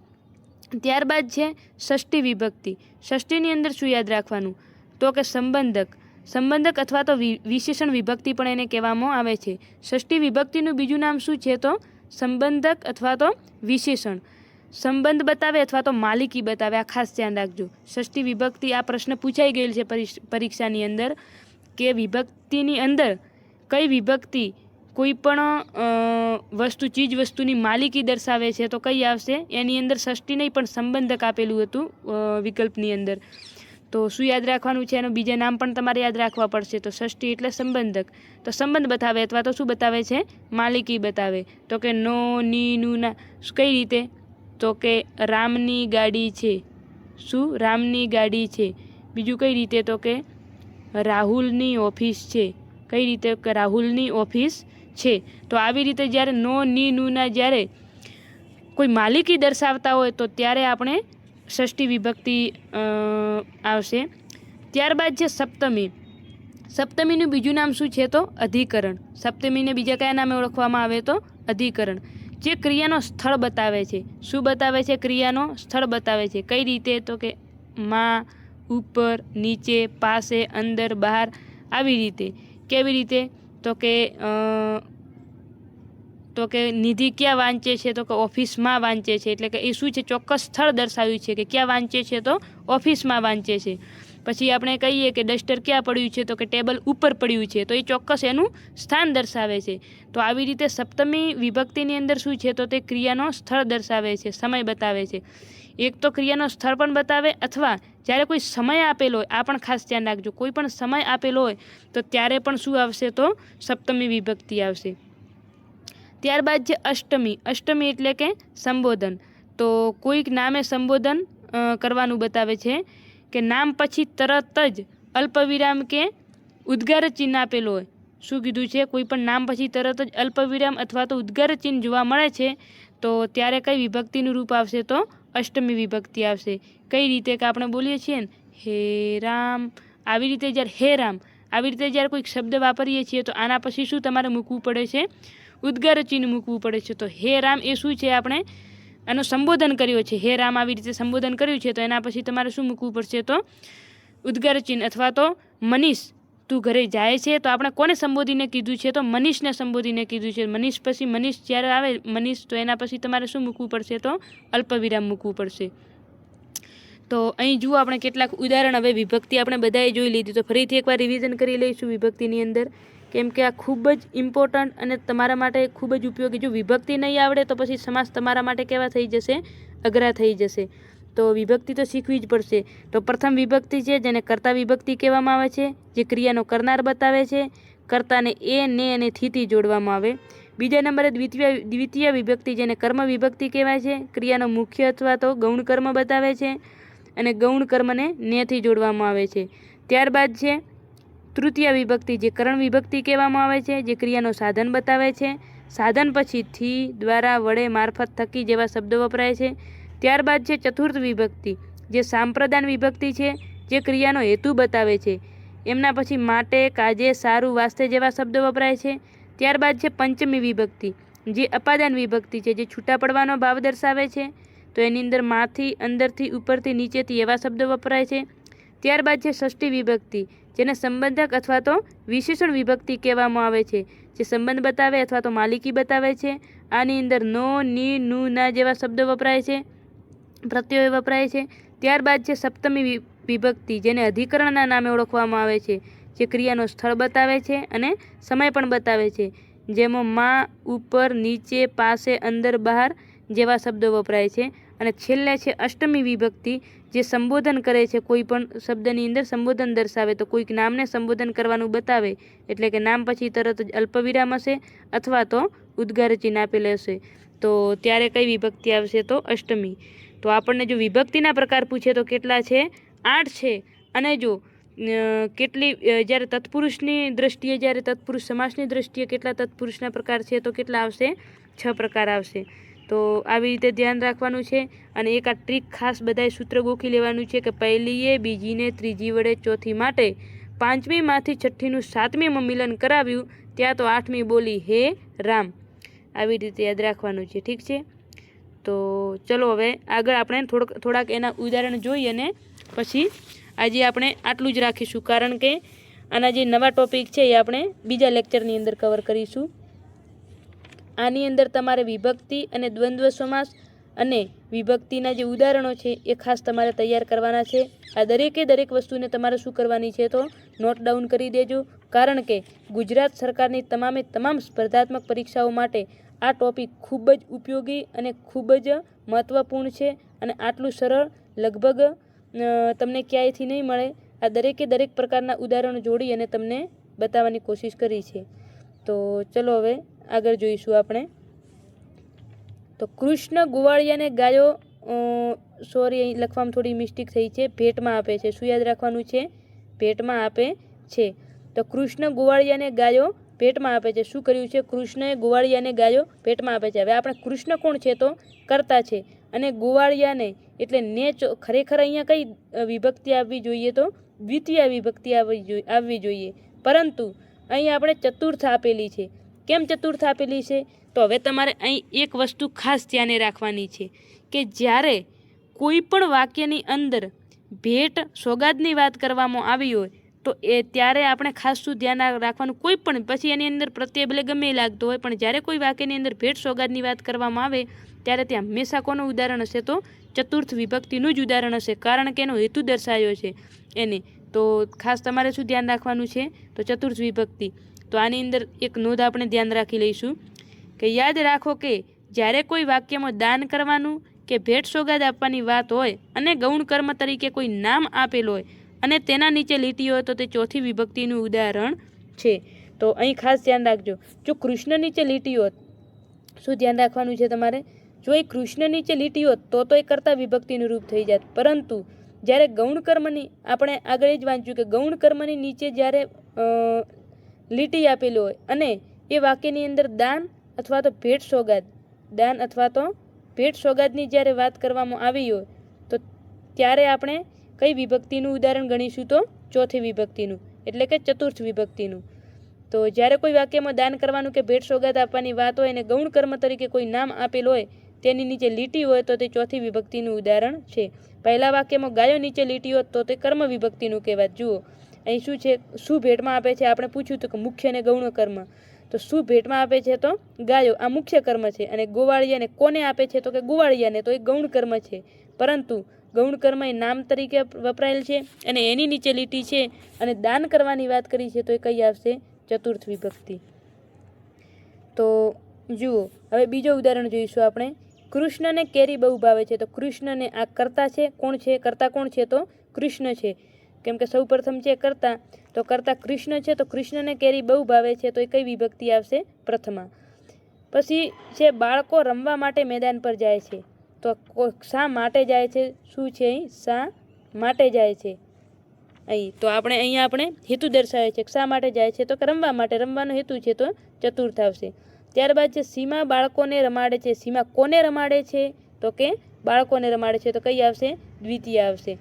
A: ત્યારબાદ છે ષષ્ઠી વિભક્તિ. ષષ્ઠીની અંદર શું યાદ રાખવાનું? તો કે સંબંધક. સંબંધક અથવા તો વિશેષણ વિભક્તિ પણ એને કહેવામાં આવે છે. ષષ્ઠી વિભક્તિનું બીજું નામ શું છે? તો સંબંધક અથવા તો વિશેષણ. સંબંધ બતાવે અથવા તો માલિકી બતાવે. આ ખાસ ધ્યાન રાખજો. ષષ્ઠી વિભક્તિ, આ પ્રશ્ન પૂછાઈ ગયેલ છે પરીક્ષાની અંદર કે વિભક્તિની અંદર કઈ વિભક્તિ કોઈ પણ ચીજ વસ્તુની માલિકી દર્શાવે છે તો કઈ આવશે? એની અંદર ષષ્ઠી નહીં પણ સંબંધક આપેલું હતું વિકલ્પની અંદર. તો શું યાદ રાખવાનું છે? એનું બીજા નામ પણ તમારે યાદ રાખવા પડશે. તો ષષ્ઠી એટલે સંબંધક. તો સંબંધ બતાવે અથવા તો શું બતાવે છે? માલિકી બતાવે. તો કે નો, ની, નું, ના. કઈ રીતે? તો કે રામની ગાડી છે. શું? રામની ગાડી છે. બીજું કઈ રીતે? તો કે રાહુલની ઓફિસ છે. કઈ રીતે? કે રાહુલની ઓફિસ છે. તો આવી રીતે જ્યારે નો, ની, નું, ના જ્યારે કોઈ માલિકી દર્શાવતા હોય તો ત્યારે આપણે ષષ્ઠી વિભક્તિ આવશે. ત્યારબાદ છે સપ્તમી. સપ્તમીનું બીજું નામ શું છે? તો અધિકરણ. સપ્તમીને બીજા કયા નામે ઓળખવામાં આવે? તો અધિકરણ. જે ક્રિયાનો સ્થળ બતાવે છે. શું બતાવે છે? ક્રિયાનો સ્થળ બતાવે છે. કઈ રીતે? તો કે માં, ઉપર, નીચે, પાસે, અંદર, બહાર. આવી રીતે. કેવી રીતે? તો કે નિધિ ક્યાં વાંચે છે? તો કે ઓફિસમાં વાંચે છે. એટલે કે એ શું છે? ચોક્કસ સ્થળ દર્શાવ્યું છે કે ક્યાં વાંચે છે? તો ઓફિસમાં વાંચે છે. પછી આપણે કહીએ કે ડસ્ટર ક્યાં પડ્યું છે? તો કે ટેબલ ઉપર પડ્યું છે. તો એ ચોક્કસ એનું સ્થાન દર્શાવે છે. તો આવી રીતે સપ્તમી વિભક્તિની અંદર શું છે? તો તે ક્રિયાનો સ્થળ દર્શાવે છે, સમય બતાવે છે. એક તો ક્રિયાનો સ્થળ પણ બતાવે, અથવા જ્યારે કોઈ સમય આપેલો હોય, આ પણ ખાસ ધ્યાન રાખજો, કોઈ પણ સમય આપેલો હોય તો ત્યારે પણ શું આવશે? તો સપ્તમી વિભક્તિ આવશે. ત્યારબાદ છે અષ્ટમી. અષ્ટમી એટલે કે સંબોધન. તો કોઈક નામે સંબોધન કરવાનું બતાવે છે કે નામ પછી તરત જ અલ્પવિરામ કે ઉદ્ગાર ચિહ્ન આપેલો હોય. શું કીધું છે? કોઈ પણ નામ પછી તરત જ અલ્પવિરામ અથવા તો ઉદ્ગાર ચિહ્ન જોવા મળે છે તો ત્યારે કઈ વિભક્તિનું રૂપ આવશે? તો અષ્ટમી વિભક્તિ આવશે. કઈ રીતે? કે આપણે બોલીએ છીએ ને હે રામ, આવી રીતે જ્યારે હે રામ, આવી રીતે જ્યારે કોઈક શબ્દ વાપરીએ છીએ તો આના પછી શું તમારે મૂકવું પડે છે? ઉદ્ગાર ચિહ્ન મૂકવું પડે છે. તો હે રામ એ શું છે? આપણે એનું સંબોધન કર્યો છે. હે રામ આવી રીતે સંબોધન કર્યું છે તો એના પછી તમારે શું મૂકવું પડશે? તો ઉદ્ગાર ચિહ્ન. અથવા તો મનીષ, તું ઘરે જાય છે, તો આપણે કોને સંબોધીને કીધું છે? તો મનીષને સંબોધીને કીધું છે. મનીષ પછી મનીષ જ્યારે આવે મનીષ, તો એના પછી તમારે શું મૂકવું પડશે? તો અલ્પવિરામ મૂકવું પડશે. તો અહીં જુઓ આપણે કેટલાક ઉદાહરણ, હવે વિભક્તિ આપણે બધાએ જોઈ લીધી, તો ફરીથી એકવાર રિવિઝન કરી લઈશું વિભક્તિની અંદર, કેમ કે આ ખૂબ જ ઇમ્પોર્ટન્ટ અને તમારા માટે ખૂબ જ ઉપયોગી. જો વિભક્તિ નહીં આવડે તો પછી સમાસ તમારા માટે કેવા થઈ જશે? અઘરા થઈ જશે. તો વિભક્તિ તો શીખવી જ પડશે. તો પ્રથમ વિભક્તિ છે જેને કર્તા વિભક્તિ કહેવામાં આવે છે, જે ક્રિયાનો કરનાર બતાવે છે. કર્તાને એ, ને અને થીથી જોડવામાં આવે. બીજા નંબરે દ્વિતીય વિભક્તિ, જેને કર્મ વિભક્તિ કહેવાય છે, ક્રિયાનો મુખ્ય અથવા તો ગૌણ કર્મ બતાવે છે અને ગૌણ કર્મને નેથી જોડવામાં આવે છે. ત્યારબાદ છે તૃતીય વિભક્તિ, જે કરણ વિભક્તિ કહેવામાં આવે છે, જે ક્રિયાનો સાધન બતાવે છે. સાધન પછી થી, દ્વારા, વડે, મારફત, થકી જેવા શબ્દો વપરાય છે. ત્યારબાદ છે ચતુર્થ વિભક્તિ, જે સાંપ્રદાન વિભક્તિ છે, જે ક્રિયાનો હેતુ બતાવે છે. એમના પછી માટે, કાજે, સારું, વાસ્તે જેવા શબ્દો વપરાય છે. ત્યારબાદ છે પંચમી વિભક્તિ, જે અપાદાન વિભક્તિ છે, જે છૂટા પડવાનો ભાવ દર્શાવે છે. તો એની અંદર માંથી, અંદરથી, ઉપરથી, નીચેથી એવા શબ્દો વપરાય છે. ત્યારબાદ છે ષષ્ઠી વિભક્તિ, જેને સંબંધક અથવા તો વિશેષણ વિભક્તિ કહેવામાં આવે છે, જે સંબંધ બતાવે અથવા તો માલિકી બતાવે છે. આની અંદર નો, ની, નું, ના જેવા શબ્દો વપરાય છે, પ્રત્યયો વપરાય છે. ત્યારબાદ છે સપ્તમી વિભક્તિ, જેને અધિકરણના નામે ઓળખવામાં આવે છે, જે ક્રિયાનો સ્થળ બતાવે છે અને સમય પણ બતાવે છે, જેમાં માં, ઉપર, નીચે, પાસે, અંદર, બહાર જેવા શબ્દો વપરાય છે. અને છેલ્લે છે અષ્ટમી વિભક્તિ, જે સંબોધન કરે છે, કોઈ પણ શબ્દની અંદર સંબોધન દર્શાવે. તો કોઈક નામને સંબોધન કરવાનું બતાવે એટલે કે નામ પછી તરત જ અલ્પવિરામ હશે અથવા તો ઉદ્ગાર ચિહ્ન આપેલ હશે, તો ત્યારે કઈ વિભક્તિ આવશે? તો અષ્ટમી. તો આપણને જો વિભક્તિના પ્રકાર પૂછે તો કેટલા છે? 8 છે. અને જો કેટલી જ્યારે તત્પુરુષની દ્રષ્ટિએ, જ્યારે તત્પુરુષ સમાસની દ્રષ્ટિએ કેટલા તત્પુરુષના પ્રકાર છે? તો કેટલા આવશે? 6 પ્રકાર આવશે. તો આવી રીતે ધ્યાન રાખવાનું છે. અને એક આ ટ્રીક ખાસ બધાએ સૂત્ર ગોખી લેવાનું છે કે પહેલીએ, બીજીને, ત્રીજી વડે, ચોથી માટે, પાંચમીમાંથી છઠ્ઠીનું સાતમીમાં મિલન કરાવ્યું, ત્યાં તો આઠમી બોલી હે રામ. આવી રીતે યાદ રાખવાનું છે. ઠીક છે? તો ચલો હવે આગળ આપણે થોડાક એના ઉદાહરણ જોઈએ અને પછી આજે આપણે આટલું જ રાખીશું, કારણ કે આના જે નવા ટોપિક છે એ આપણે બીજા લેક્ચરની અંદર કવર કરીશું. આની અંદર તમારે વિભક્તિ અને દ્વંદ્વ સમાસ અને વિભક્તિના જે ઉદાહરણો છે એ ખાસ તમારે તૈયાર કરવાના છે. આ દરેક વસ્તુને તમારે શું કરવાની છે? તો નોટ ડાઉન કરી દેજો, કારણ કે ગુજરાત સરકારની તમામ સ્પર્ધાત્મક પરીક્ષાઓ માટે આ ટોપિક ખૂબ જ ઉપયોગી અને ખૂબ જ મહત્ત્વપૂર્ણ છે. અને આટલું સરળ લગભગ તમને ક્યાંયથી નહીં મળે. આ દરેક પ્રકારના ઉદાહરણો જોડી અને તમને બતાવવાની કોશિશ કરી છે. તો ચલો હવે આગળ જોઈશું આપણે. તો કૃષ્ણ ગોવાળિયાને ગાયો, સોરી અહીં લખવામાં થોડી મિસ્ટેક થઈ છે, ભેટમાં આપે છે. શું યાદ રાખવાનું છે? ભેટમાં આપે છે. તો કૃષ્ણ ગોવાળિયાને ગાયો ભેટમાં આપે છે. શું કર્યું છે? કૃષ્ણએ ગોવાળિયાને ગાયો ભેટમાં આપે છે. હવે આપણે કૃષ્ણ કોણ છે? તો કર્તા છે. અને ગોવાળિયાને એટલે ને ખરેખર અહીંયા કઈ વિભક્તિ આવવી જોઈએ? તો દ્વિતીય વિભક્તિ આવવી જોઈએ, પરંતુ અહીં આપણે ચતુર્થ આપેલી છે. કેમ ચતુર્થ આપેલી છે? તો હવે તમારે અહીં એક વસ્તુ ખાસ ધ્યાને રાખવાની છે કે જ્યારે કોઈ પણ વાક્યની અંદર ભેટ સોગાદની વાત કરવામાં આવી હોય તો એ ત્યારે આપણે ખાસ શું ધ્યાન રાખવાનું? કોઈ પણ પછી એની અંદર પ્રત્યય ભલે ગમે એ લાગતો હોય, પણ જ્યારે કોઈ વાક્યની અંદર ભેટ સોગાદની વાત કરવામાં આવે ત્યારે ત્યાં હંમેશા કોનું ઉદાહરણ હશે? તો ચતુર્થ વિભક્તિનું જ ઉદાહરણ હશે, કારણ કે એનો હેતુ દર્શાવ્યો છે એને. તો ખાસ તમારે શું ધ્યાન રાખવાનું છે? તો ચતુર્થ વિભક્તિ. તો આની અંદર એક નોંધ આપણે ધ્યાન રાખી લઈશું કે યાદ રાખો કે જ્યારે કોઈ વાક્યમાં દાન કરવાનું કે ભેટ સોગાદ આપવાની વાત હોય અને ગૌણ કર્મ તરીકે કોઈ નામ આપેલ હોય અને તેના નીચે લીટી હોય તો તે ચોથી વિભક્તિનું ઉદાહરણ છે. તો અહીં ખાસ ધ્યાન રાખજો, જો કૃષ્ણ નીચે લીટી હોત, શું ધ્યાન રાખવાનું છે તમારે? જો એ કૃષ્ણ નીચે લીટી હોત તો એ કર્તા વિભક્તિનું રૂપ થઈ જાત, પરંતુ જ્યારે ગૌણ કર્મની, આપણે આગળ જ વાંચ્યું કે ગૌણ કર્મની નીચે જ્યારે લીટી આપેલી હોય અને એ વાક્યની અંદર દાન અથવા તો ભેટ સોગાદની જ્યારે વાત કરવામાં આવી હોય તો ત્યારે આપણે કઈ વિભક્તિનું ઉદાહરણ ગણીશું? તો ચોથી વિભક્તિનું, એટલે કે ચતુર્થ વિભક્તિનું. તો જ્યારે કોઈ વાક્યમાં દાન કરવાનું કે ભેટ સોગાદ આપવાની વાત હોય અને ગૌણ કર્મ તરીકે કોઈ નામ આપેલ હોય તેની નીચે લીટી હોય તો તે ચોથી વિભક્તિનું ઉદાહરણ છે. પહેલા વાક્યમાં ગાયો નીચે લીટી હોત તો તે કર્મ વિભક્તિનું કહેવાત. જુઓ, અહીં શું છે, શું ભેટમાં આપે છે, આપણે પૂછ્યું તો કે મુખ્ય અને ગૌણ કર્મ. તો શું ભેટમાં આપે છે તો ગાયો, આ મુખ્ય કર્મ છે. અને ગોવાળિયાને કોને આપે છે તો કે ગોવાળિયાને, તો એ ગૌણ કર્મ છે. પરંતુ ગૌણ કર્મ એ નામ તરીકે વપરાયેલ છે અને એની નીચે લીટી છે. અને દાન કરવાની વાત કરી છે તો એ કઈ આવશે, ચતુર્થ વિભક્તિ. તો જુઓ હવે બીજો ઉદાહરણ જોઈશું આપણે. કૃષ્ણને કેરી બહુ ભાવે છે. તો કૃષ્ણને આ કર્તા છે, કોણ છે, કર્તા કોણ છે તો કૃષ્ણ છે. કેમ કે સૌ પ્રથમ છે કર્તા, તો કર્તા કૃષ્ણ છે. તો કૃષ્ણને કેરી બહુ ભાવે છે તો એ કઈ વિભક્તિ આવશે, પ્રથમા. પછી છે બાળકો રમવા માટે મેદાન પર જાય છે. તો શા માટે જાય છે, શું છે અહીં, શા માટે જાય છે. અહીં તો અહીંયા આપણે હેતુ દર્શાવે છે, શા માટે જાય છે તો કે રમવા માટે, રમવાનો હેતુ છે તો ચતુર્થ આવશે. ત્યારબાદ છે સીમા બાળકોને રમાડે છે. સીમા કોને રમાડે છે તો કે બાળકોને રમાડે છે, તો કઈ આવશે, દ્વિતીય આવશે.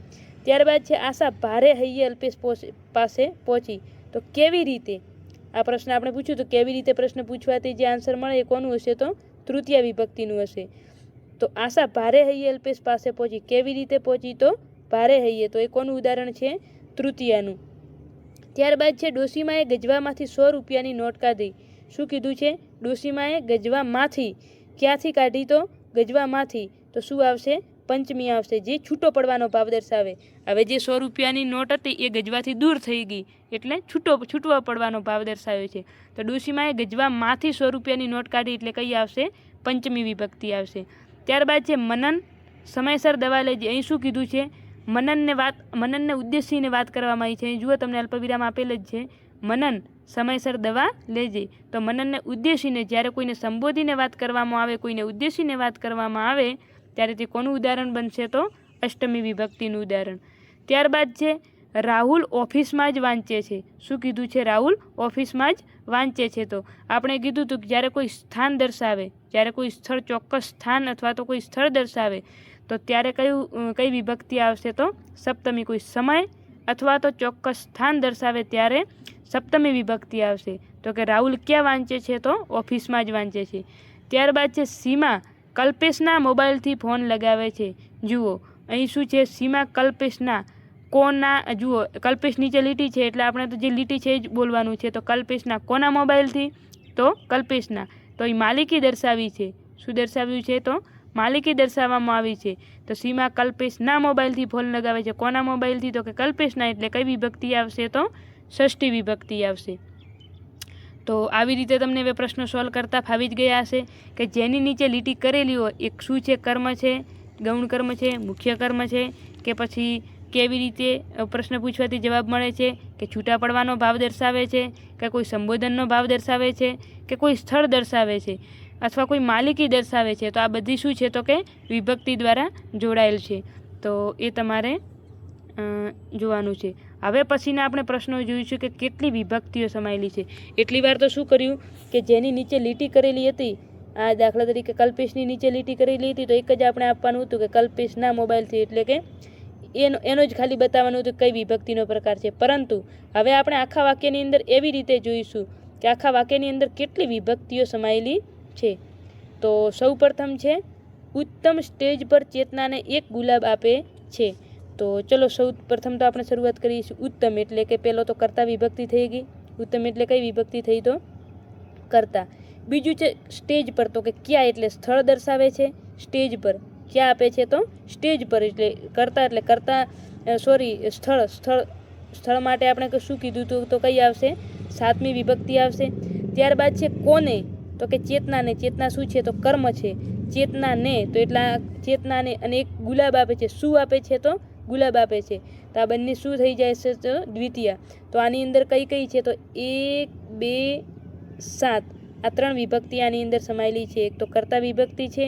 A: ત્યારબાદ છે આશા ભારે હૈયે અલ્પેશ પાસે પહોંચી. તો કેવી રીતે, આ પ્રશ્ન આપણે પૂછ્યું તો કેવી રીતે પ્રશ્ન પૂછવાથી જે આન્સર મળે એ કોનું હશે તો તૃતીય વિભક્તિનું હશે. તો આશા ભારે હૈયે અલ્પેશ પાસે પહોંચી, કેવી રીતે પહોંચી તો ભારે હૈયે, તો એ કોનું ઉદાહરણ છે, તૃતીયાનું. ત્યારબાદ છે ડોશીમાએ ગજવામાંથી 100 રૂપિયાની નોટ કાઢી. શું કીધું છે, ડોશીમાએ ગજવામાંથી, ક્યાંથી કાઢી તો ગજવામાંથી, તો શું આવશે, પંચમી આવશે, જે છૂટો પડવાનો ભાવ દર્શાવે. હવે જે 100 રૂપિયાની નોટ હતી એ ગજવાથી દૂર થઈ ગઈ એટલે છૂટવા પડવાનો ભાવ દર્શાવ્યો છે. તો ડોશીમાએ ગજવામાંથી 100 રૂપિયાની નોટ કાઢી એટલે કઈ આવશે, પંચમી વિભક્તિ આવશે. ત્યારબાદ છે મનન સમયસર દવા લેજે. અહીં શું કીધું છે, મનનને ઉદ્દેશીને વાત કરવામાં આવી છે. અહીં જુઓ તમને અલ્પવિરામ આપેલ જ છે, મનન સમયસર દવા લેજે. તો મનનને ઉદ્દેશીને જ્યારે કોઈને સંબોધીને વાત કરવામાં આવે, કોઈને ઉદ્દેશીને વાત કરવામાં આવે ત્યારે તે કોનું ઉદાહરણ બનશે તો અષ્ટમી વિભક્તિનું ઉદાહરણ. ત્યારબાદ છે રાહુલ ઓફિસમાં જ વાંચે છે. શું કીધું છે, રાહુલ ઓફિસમાં જ વાંચે છે. તો આપણે કીધું હતું કે જ્યારે કોઈ સ્થાન દર્શાવે, જ્યારે કોઈ સ્થળ, ચોક્કસ સ્થાન અથવા તો કોઈ સ્થળ દર્શાવે તો ત્યારે કઈ વિભક્તિ આવશે તો સપ્તમી. કોઈ સમય અથવા તો ચોક્કસ સ્થાન દર્શાવે ત્યારે સપ્તમી વિભક્તિ આવશે. તો કે રાહુલ ક્યાં વાંચે છે તો ઓફિસમાં જ વાંચે છે. ત્યારબાદ છે સીમા કલ્પેશના મોબાઈલથી ફોન લગાવે છે. જુઓ અહીં શું છે, સીમા કલ્પેશના કોના, જુઓ કલ્પેશ નીચે લીટી છે એટલે આપણે તો જે લીટી છે એ જ બોલવાનું છે. તો કલ્પેશના કોના મોબાઈલથી તો કલ્પેશના. તો અહીં માલિકી દર્શાવી છે. શું દર્શાવ્યું છે તો માલિકી દર્શાવવામાં આવી છે. તો સીમા કલ્પેશના મોબાઈલથી ફોન લગાવે છે. કોના મોબાઈલથી તો કે કલ્પેશના, એટલે કઈ વિભક્તિ આવશે તો ષષ્ઠી વિભક્તિ આવશે. તો આવી રીતે તમને હવે પ્રશ્નો સોલ્વ કરતા ફાવી જ ગયા હશે કે જેની નીચે લીટી કરેલી હોય એક શું છે, કર્મ છે, ગૌણ કર્મ છે, મુખ્ય કર્મ છે, કે પછી કેવી રીતે પ્રશ્ન પૂછવાથી જવાબ મળે છે, કે છૂટા પડવાનો ભાવ દર્શાવે છે, કે કોઈ સંબોધનનો ભાવ દર્શાવે છે, કે કોઈ સ્થળ દર્શાવે છે, અથવા કોઈ માલિકી દર્શાવે છે. તો આ બધી શું છે તો કે વિભક્તિ દ્વારા જોડાયેલ છે. તો એ તમારે જોવાનું છે. હવે પછીના આપણે પ્રશ્નો જોઈશું કે કેટલી વિભક્તિઓ સમાયેલી છે. એટલી વાર તો શું કર્યું કે જેની નીચે લીટી કરેલી હતી, આ દાખલા તરીકે કલ્પેશની નીચે લીટી કરેલી હતી તો એક જ આપણે આપવાનું હતું કે કલ્પેશના મોબાઈલથી, એટલે કે એનો જ ખાલી બતાવવાનું હતું કઈ વિભક્તિનો પ્રકાર છે. પરંતુ હવે આપણે આખા વાક્યની અંદર એવી રીતે જોઈશું કે આખા વાક્યની અંદર કેટલી વિભક્તિઓ સમાયેલી છે. તો સૌ પ્રથમ છે ઉત્તમ સ્ટેજ પર ચેતનાને એક ગુલાબ આપે છે. તો ચલો સૌ પ્રથમ તો આપણે શરૂઆત કરીશું. ઉત્તમ એટલે કે પહેલો તો કર્તા વિભક્તિ થઈ ગઈ. ઉત્તમ એટલે કઈ વિભક્તિ થઈ તો કર્તા. બીજું છે સ્ટેજ પર, તો કે ક્યાં એટલે સ્થળ દર્શાવે છે. સ્ટેજ પર ક્યાં આપે છે તો સ્ટેજ પર, એટલે કર્તા એટલે કર્તા સ્થળ માટે આપણે શું કીધું હતું તો કઈ આવશે, સાતમી વિભક્તિ આવશે. ત્યારબાદ છે કોને, તો કે ચેતનાને. ચેતના શું છે તો કર્મ છે. ચેતનાને તો એટલા ચેતનાને, અને એક ગુલાબ આપે છે. શું આપે છે તો ગુલાબ આપે છે. તો આ બંને શું થઈ જાય છે તો દ્વિતીય. તો આની અંદર કઈ કઈ છે તો 1, 2, 7 આ 3 વિભક્તિ આની અંદર સમાયેલી છે. એક તો કર્તા વિભક્તિ છે,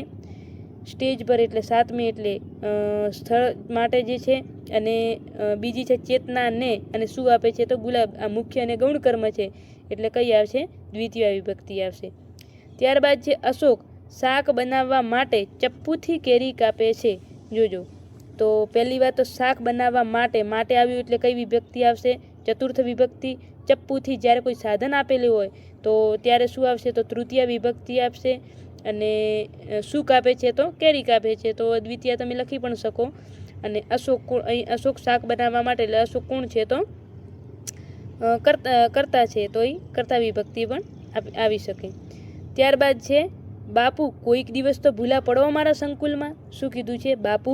A: સ્ટેજ પર એટલે સાતમી એટલે સ્થળ માટે જે છે, અને બીજી છે ચેતનાને, અને શું આપે છે તો ગુલાબ. આ મુખ્ય અને ગૌણ કર્મ છે એટલે કઈ આવશે, દ્વિતીય વિભક્તિ આવશે. ત્યારબાદ છે અશોક શાક બનાવવા માટે ચપ્પુથી કેરી કાપે છે. જોજો તો પહેલી વાત તો શાક બનાવવા માટે આવ્યું એટલે કઈ વિભક્તિ આવશે, ચતુર્થ વિભક્તિ. ચપ્પુથી જ્યારે કોઈ સાધન આપેલું હોય તો ત્યારે શું આવશે તો તૃતીય વિભક્તિ આપશે. અને શું કાપે છે તો કેરી કાપે છે, તો દ્વિતીય તમે લખી પણ શકો. અને અશોક, અહીં અશોક શાક બનાવવા માટે, એટલે અશોક કોણ છે તો કરતા છે તો એ કર્તા વિભક્તિ પણ આવી શકે. ત્યારબાદ છે બાપુ કોઈક દિવસ તો ભૂલા પડો અમારા સંકુલમાં. શું કીધું છે? બાપુ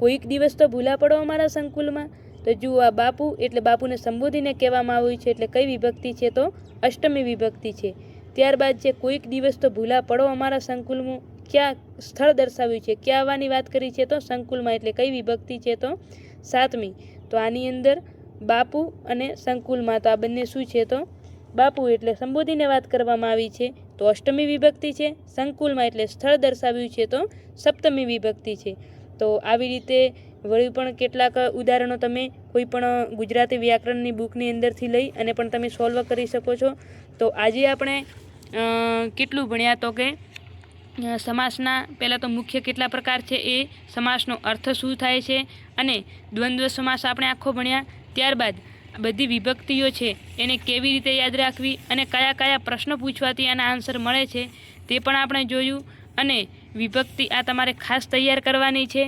A: કોઈક દિવસ તો ભૂલા પડો અમારા સંકુલમાં. તો જુઓ, આ બાપુ એટલે બાપુને સંબોધીને કહેવામાં આવ્યું છે, એટલે કઈ વિભક્તિ છે? તો અષ્ટમી વિભક્તિ છે. ત્યારબાદ છે કોઈક દિવસ તો ભૂલા પડો અમારા સંકુલમાં. ક્યાં સ્થળ દર્શાવ્યું છે? ક્યાં આવવાની વાત કરી છે? તો સંકુલમાં. એટલે કઈ વિભક્તિ છે? તો સાતમી. તો આની અંદર બાપુ અને સંકુલમાં, તો આ બંને શું છે? તો બાપુ એટલે સંબોધીને વાત કરવામાં આવી છે, તો અષ્ટમી વિભક્તિ છે. સંકુલમાં એટલે સ્થળ દર્શાવ્યું છે, તો સપ્તમી વિભક્તિ છે. તો આવી રીતે વળી પણ કેટલાક ઉદાહરણો તમે કોઈ પણ ગુજરાતી વ્યાકરણની બુકની અંદરથી લઈ અને પણ તમે સોલ્વ કરી શકો છો. તો આજે આપણે કેટલું ભણ્યા? તો કે સમાસના પહેલાં તો મુખ્ય કેટલા પ્રકાર છે, એ સમાસનો અર્થ શું થાય છે, અને દ્વંદ્વ સમાસ આપણે આખો ભણ્યા. ત્યારબાદ બધી વિભક્તિઓ છે એને કેવી રીતે યાદ રાખવી અને કયા કયા પ્રશ્નો પૂછવાથી આના આન્સર મળે છે તે પણ આપણે જોયું. અને વિભક્તિ આ તમારે ખાસ તૈયાર કરવાની છે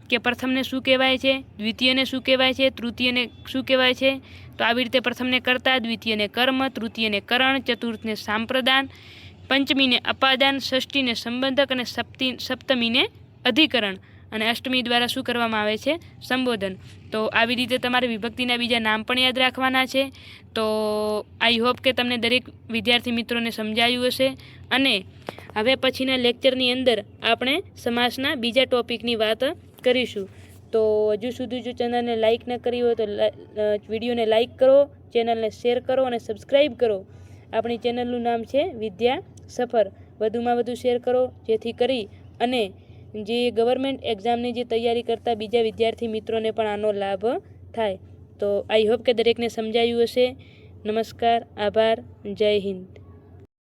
A: કે પ્રથમને શું કહેવાય છે, દ્વિતીયને શું કહેવાય છે, તૃતીયને શું કહેવાય છે. તો આવી રીતે પ્રથમને કર્તા, દ્વિતીયને કર્મ, તૃતીયને કરણ, ચતુર્થને સાંપ્રદાન, પંચમીને અપાદાન, ષષ્ઠીને સંબંધક અને સપ્તમીને અધિકરણ, અને અષ્ટમી દ્વારા શું કરવામાં આવે છે? સંબોધન. તો આવી રીતે તમારે વિભક્તિના બીજા નામ પણ યાદ રાખવાના છે. તો આઈ હોપ કે તમને દરેક વિદ્યાર્થી મિત્રોને સમજાયું હશે. અને હવે પછીના લેક્ચરની અંદર આપણે સમાસના બીજા ટોપિકની વાત કરીશું. તો હજુ સુધી જો ચેનલને લાઇક ન કરી હોય તો વિડીયોને લાઇક કરો, ચેનલને શેર કરો અને સબસ્ક્રાઈબ કરો. આપણી ચેનલનું નામ છે વિદ્યા સફર. વધુમાં વધુ શેર કરો, જેથી કરી અને જે ગવર્મેન્ટ એક્ઝામની જે તૈયારી કરતા બીજા વિદ્યાર્થી મિત્રોને પણ આનો લાભ થાય. તો આઈ હોપ કે દરેકને સમજાયું હશે. નમસ્કાર, આભાર, જય હિન્દ.